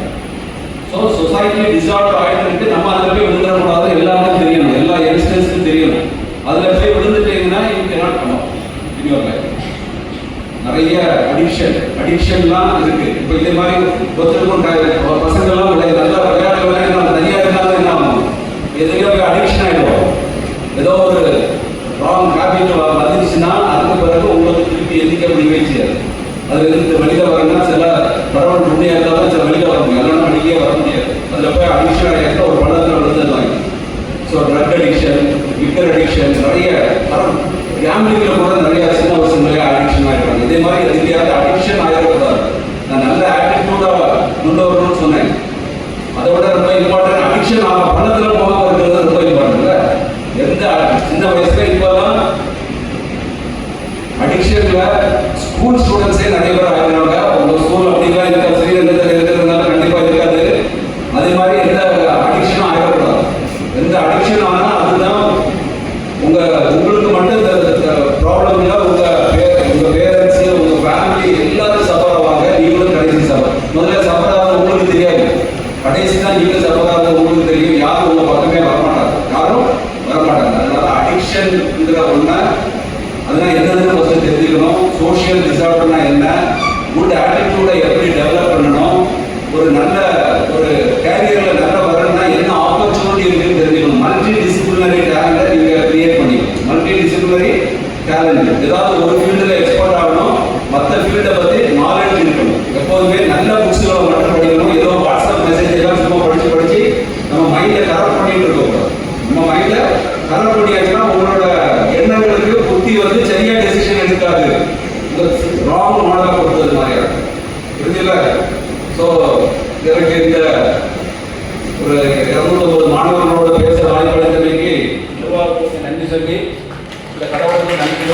ஸோ சொசைட்டி டிசார்டர் ஆகிட்டு நம்ம அதில் போய் விழுந்துடக்கூடாது. எல்லாருக்கும் தெரியணும், எல்லா யங்ஸ்டர்ஸ்க்கும் தெரியணும். அதில் போய் விழுந்துட்டீங்கன்னா யூ கேனாட் கம் அப். நிறைய அடிக்ஷன்லாம் இருக்கு. இப்போ இதே மாதிரி ஒருத்தருக்கும் பசங்கள்லாம் நல்லா விளையாடுறவங்க தனியாக இருந்தாலும் என்ன ஆகும்? எதுலையோ போய் அடிக்ஷன் ஆகிடும். ஏதோ ஒரு ராங் ஹேபிட் வந்துச்சுன்னா அதுக்கு பிறகு உங்களுக்கு திருப்பி எதிர்க்க முடியவே செய்யாது. அது எதிர்த்து வெளியில் வரணும்னா சில பரவல் உண்மையாக இருந்தாலும் சில வெளியில் வர முடியும், அதெல்லாம் வெளியே வர முடியாது. அதில் போய் அடிக்ஷன் ஆகிட்டு ஒரு பணத்தில் விழுந்துருவாங்க. So drug addiction, liquor addiction, நிறைய கேம்பிளிங்கில் கூட நிறைய சின்ன வயசுலேயே அடிக்ஷன் ஆகிடுறாங்க. இதே மாதிரி எதிரியாவது அடிக்ஷன் ஆகிடக்கூடாது. நான் நல்ல ஆட்டிடியூடாக கொண்டு வரணும்னு சொன்னேன். அதை விட ரொம்ப இம்பார்ட்டன்ட் அடிக்ஷன் ஆகும். பணத்தில் போகாம இருக்கிறது ரொம்ப இம்பார்ட்டன்ட்ல. எந்த சின்ன வயசுல இப்போதான் அடிக்ஷன்ல ஸ்கூல் ஸ்டூடெண்ட்ஸே நிறைய பேர் ஆகிறாங்க. உங்க ஸ்கூல் அப்படிலாம் இருக்கா? ஸ்ரீரங்கத்தில் இருக்கிறதுனால கண்டிப்பா இருக்காது. அதே மாதிரி எந்த அடிக்ஷனும் ஆகிடக்கூடாது. எந்த அடிக்ஷன் ஆனால் அதுதான் உங்களுக்கு மட்டும் ப்ராப்ளம் இல்லை. உங்க பேரண்ட்ஸ், உங்க ஃபேமிலி எல்லாரும் சஃபர் ஆவாங்க. நீங்களும் கடைசி சஃபர். முதல்ல சஃபர் ஆக உங்களுக்கு தெரியாது, கடைசி தான் நீங்க சஃபர் ஆக உங்களுக்கு தெரியும். யாரும் உங்க பக்கமே வரமாட்டாங்க. அதனால அடிக்ஷன்ங்கிற ஒண்ணு அதெல்லாம் என்னன்னு ஃபர்ஸ்ட் தெரிஞ்சுக்கணும். சோஷியல் டிசார்டர்னா என்ன, குட் ஆட்டிடியூடை எப்படி டெவலப் பண்ணணும், ஒரு நல்ல ஒரு கேரியர்ல நல்ல வரணும்னா என்ன ஆப்பர்ச்சுனிட்டி இருக்குன்னு தெரிஞ்சுக்கணும். மல்டி டிசிப்ளினரி டேலண்ட்டை நீங்க கிரியேட் பண்ணிக்கணும். மல்டி டிசிப்ளினரி டேலண்ட் ஏதாவது ஒரு ஃபீல்டில் எக்ஸ்பர்ட் ஆகணும். மற்ற ஃபீல்டை பற்றி நாலேஜ் இருக்கணும். எப்போதுமே நல்ல புக்ஸ்களை மட்டும் படிக்கணும். ஏதோ வாட்ஸ்அப் மெசேஜ் எல்லாம் சும்மா படிச்சு நம்ம மைண்டை கரெக்ட் பண்ணிட்டு இருக்கக்கூடாது. நம்ம மைண்டை கரெக்ட் பண்ணியாச்சுன்னா உங்களோட எண்ணங்களுக்கு புத்தி வந்து சரியா டெசிஷன் எடுக்காது. ராங் மாடலாக கொடுத்தது மாதிரியா புரிஞ்சுல? ஸோ எனக்கு இந்த ஒரு 250 மாணவர்களோட பேச வாய்ப்பளித்தமைக்கு நிர்வாகத்துக்கு நன்றி சொல்லி இந்த கடவுளுக்கு நன்றி